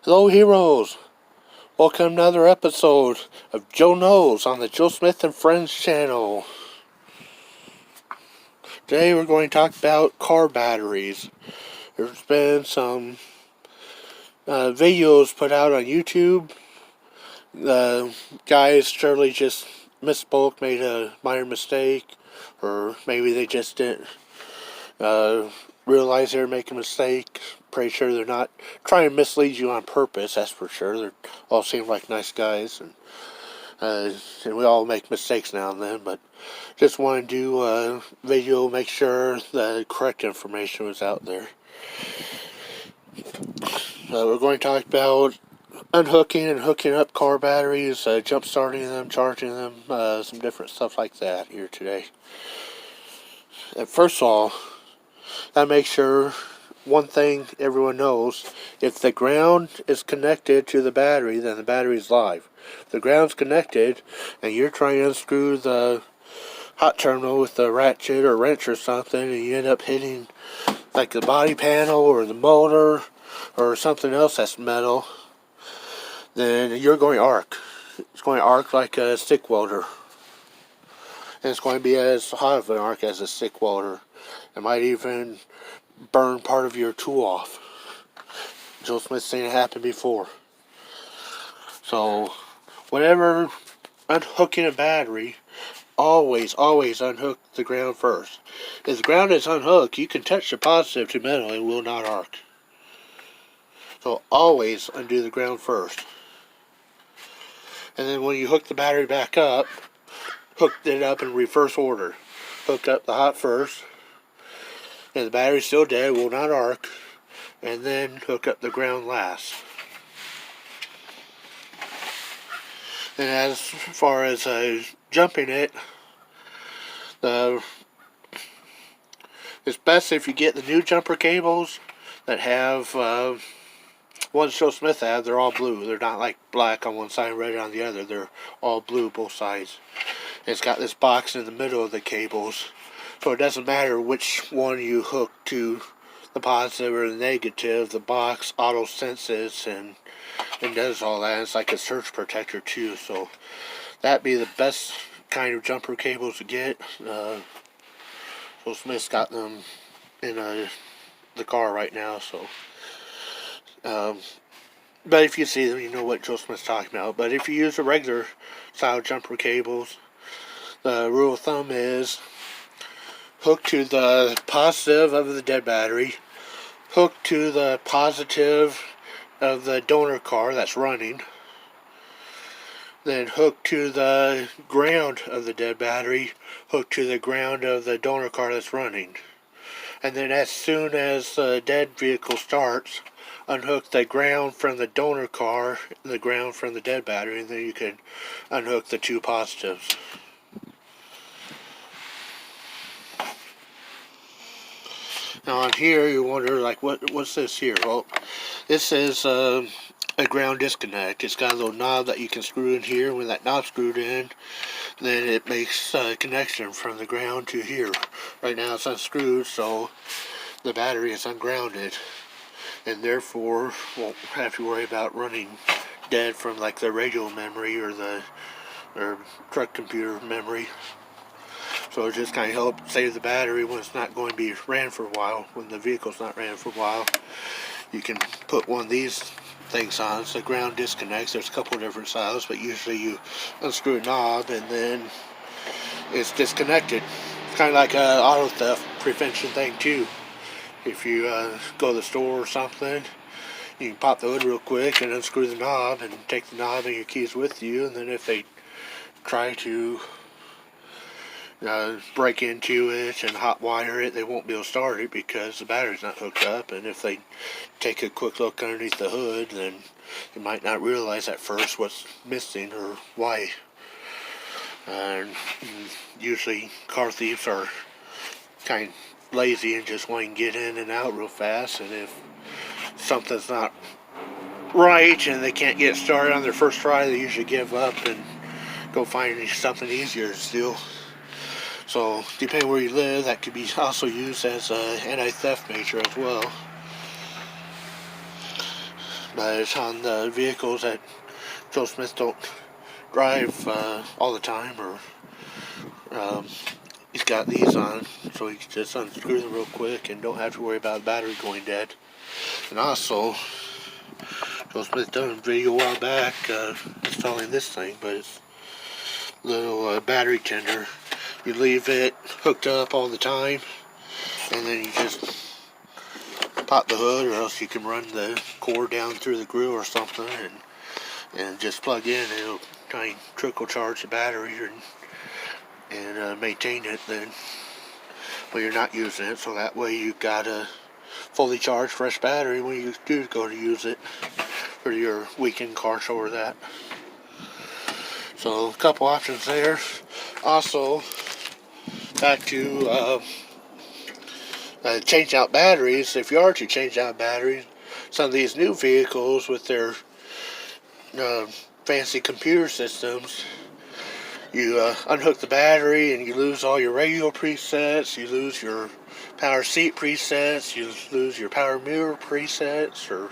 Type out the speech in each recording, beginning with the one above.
Hello, heroes! Welcome to another episode of Joe Knows on the Joe Smith and Friends channel. Today we're going to talk about car batteries. There's been some videos put out on YouTube. The guys surely just misspoke, made a minor mistake, or maybe they just didn't realize they were making a mistake. Pretty sure they're not trying to mislead you on purpose, that's for sure. They all seem like nice guys, and we all make mistakes now and then, but just wanted to do a video, make sure the correct information was out there. We're going to talk about unhooking and hooking up car batteries, jump starting them, charging them, some different stuff like that here today. And first of all, I make sure one thing everyone knows: if the ground is connected to the battery, then the battery is live. If the ground's connected and you're trying to unscrew the hot terminal with a ratchet or wrench or something, and you end up hitting like the body panel or the motor or something else that's metal, then you're going to arc. It's going to arc like a stick welder. And it's going to be as hot of an arc as a stick welder. It might even burn part of your tool off. Joe Smith's seen it happen before. So, whenever unhooking a battery, always unhook the ground first. If the ground is unhooked, you can touch the positive to metal, it will not arc. So always undo the ground first. And then when you hook the battery back up, hook it up in reverse order. Hook up the hot first, and the battery's still dead, will not arc, and then hook up the ground last. And as far as jumping it, it's best if you get the new jumper cables that have ones Joe Smith had. They're all blue. They're not like black on one side and red on the other. They're all blue both sides. And it's got this box in the middle of the cables, so it doesn't matter which one you hook to, the positive or the negative. The box auto senses and does all that. It's like a surge protector too. So that'd be the best kind of jumper cables to get. Joe Smith's got them in the car right now, so but if you see them, you know what Joe Smith's talking about. But if you use a regular style jumper cables, the rule of thumb is hook to the positive of the dead battery, hook to the positive of the donor car that's running, then hook to the ground of the dead battery, hook to the ground of the donor car that's running. And then as soon as the dead vehicle starts, unhook the ground from the donor car and the ground from the dead battery, and then you can unhook the two positives. Now on here, you wonder, like, what's this here? Well, this is a ground disconnect. It's got a little knob that you can screw in here. When that knob's screwed in, then it makes a connection from the ground to here. Right now it's unscrewed, so the battery is ungrounded, and therefore won't have to worry about running dead from like the radio memory or truck computer memory. So it just kind of helps save the battery when it's not going to be ran for a while. When the vehicle's not ran for a while, you can put one of these things on. It's a ground disconnects. There's a couple of different styles, but usually you unscrew a knob and then it's disconnected. It's kind of like an auto theft prevention thing too. If you go to the store or something, you can pop the hood real quick and unscrew the knob and take the knob and your keys with you, and then if they try to break into it and hot wire it, they won't be able to start it because the battery's not hooked up. And if they take a quick look underneath the hood, then they might not realize at first what's missing or why. And usually car thieves are kind of lazy and just want to get in and out real fast, and if something's not right and they can't get started on their first try, they usually give up and go find something easier to steal. So depending where you live, that could be also used as an anti-theft measure as well. but it's on the vehicles that Joe Smith don't drive all the time, or he's got these on, so he can just unscrew them real quick and don't have to worry about the battery going dead. And also, Joe Smith done a video a while back installing this thing, but it's a little battery tender. You leave it hooked up all the time, and then you just pop the hood, or else you can run the cord down through the grill or something, and just plug in, and it'll try and trickle charge the battery and maintain it then when you're not using it, so that way you've got a fully charged fresh battery when you do go to use it for your weekend car show or that. So a couple options there. Also, back to change out batteries. If you are to change out batteries, some of these new vehicles with their fancy computer systems, you unhook the battery and you lose all your radio presets, you lose your power seat presets, you lose your power mirror presets, or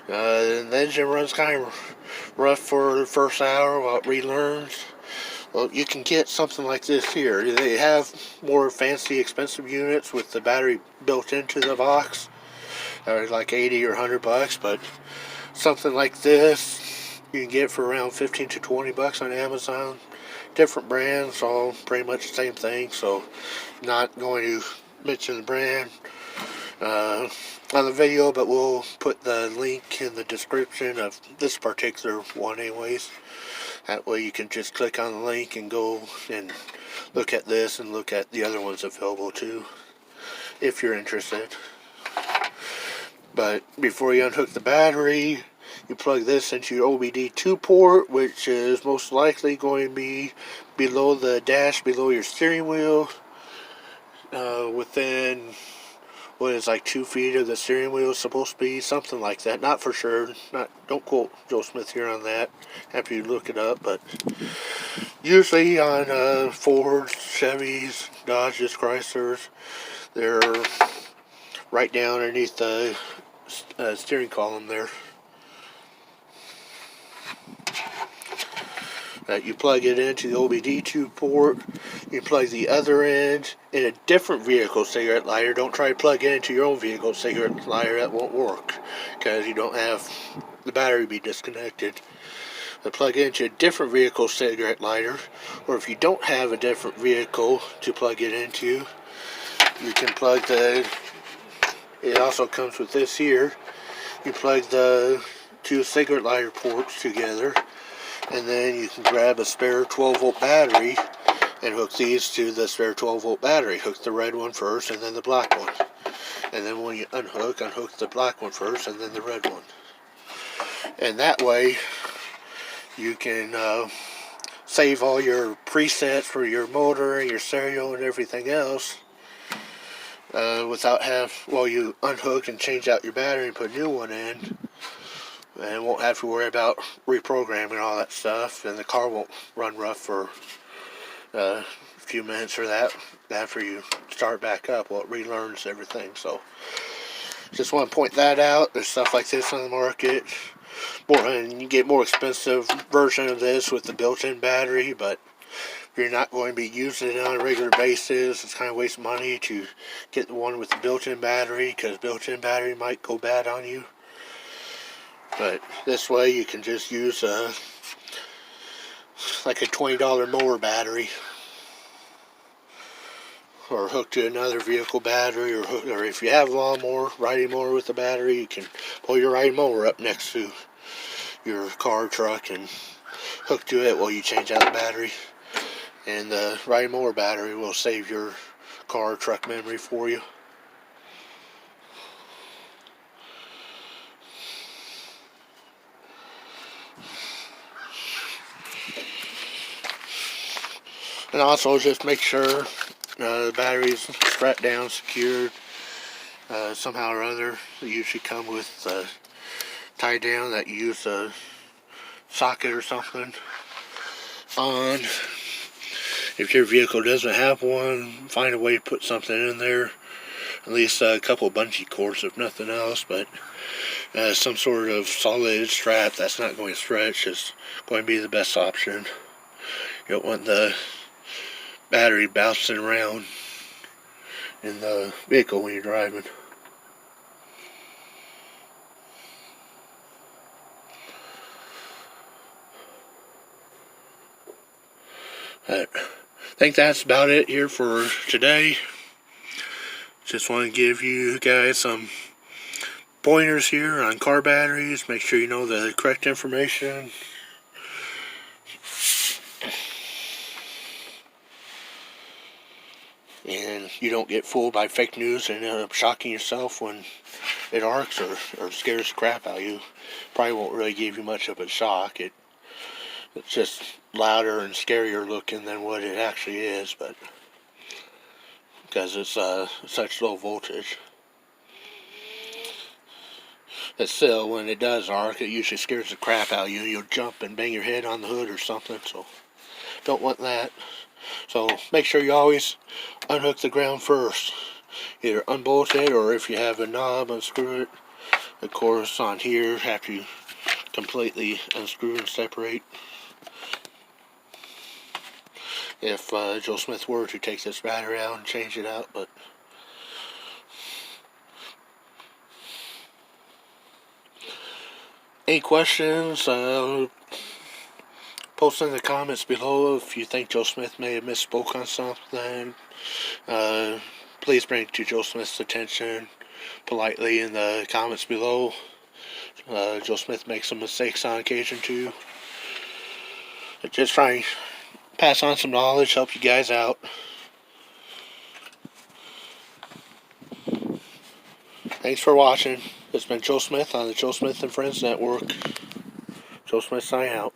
and the engine runs kind of rough for the first hour while it relearns. Well, you can get something like this here. They have more fancy, expensive units with the battery built into the box. They're like 80 or 100 bucks, but something like this you can get for around 15 to 20 bucks on Amazon. Different brands, all pretty much the same thing, so not going to mention the brand on the video, but we'll put the link in the description of this particular one anyways. That way you can just click on the link and go and look at this and look at the other ones available too, if you're interested. But before you unhook the battery, you plug this into your OBD2 port, which is most likely going to be below the dash, below your steering wheel, within what is like 2 feet of the steering wheel is supposed to be, something like that. Not for sure. Don't quote Joe Smith here on that after you look it up, but usually on Fords, Chevys, Dodges, Chryslers, they're right down underneath the steering column there. You plug it into the OBD2 port. You plug the other end in a different vehicle cigarette lighter. Don't try to plug it into your own vehicle cigarette lighter. That won't work because you don't have the battery be disconnected. But plug it into a different vehicle cigarette lighter, or if you don't have a different vehicle to plug it into, you can plug it also comes with this here. You plug the 2 cigarette lighter ports together, and then you can grab a spare 12-volt battery and hook these to the spare 12-volt battery. Hook the red one first and then the black one. And then when you unhook the black one first and then the red one. And that way you can save all your presets for your motor and your stereo and everything else without you unhook and change out your battery and put a new one in. And won't have to worry about reprogramming all that stuff, and the car won't run rough for a few minutes or that after you start back up. Well, it relearns everything. So just want to point that out. There's stuff like this on the market, and you get more expensive version of this with the built-in battery, but if you're not going to be using it on a regular basis, it's kind of waste money to get the one with the built-in battery, because built-in battery might go bad on you. But this way you can just use like a $20 mower battery, or hook to another vehicle battery, or if you have a lawnmower, riding mower with a battery, you can pull your riding mower up next to your car, truck, and hook to it while you change out the battery. And the riding mower battery will save your car, truck memory for you. And also just make sure the battery's strapped down, secured somehow or other. They usually come with tied down that you use a socket or something on. If your vehicle doesn't have one, find a way to put something in there. At least a couple of bungee cords if nothing else. But Some sort of solid strap that's not going to stretch is going to be the best option. You don't want the battery bouncing around in the vehicle when you're driving. I think that's about it here for today. Just want to give you guys some pointers here on car batteries. Make sure you know the correct information. And you don't get fooled by fake news and end up shocking yourself when it arcs or scares the crap out of you. Probably won't really give you much of a shock. It's just louder and scarier looking than what it actually is, but because it's such low voltage. But still, when it does arc, it usually scares the crap out of you. You'll jump and bang your head on the hood or something, so don't want that. So make sure you always unhook the ground first. Either unbolt it, or if you have a knob, unscrew it. Of course, on here, after you completely unscrew and separate. If Joe Smith were to take this battery out and change it out, but any questions, post in the comments below. If you think Joe Smith may have misspoke on something, please bring it to Joe Smith's attention politely in the comments below. Joe Smith makes some mistakes on occasion too. Just trying to pass on some knowledge, help you guys out. Thanks for watching. It's been Joe Smith on the Joe Smith and Friends Network. Joe Smith signing out.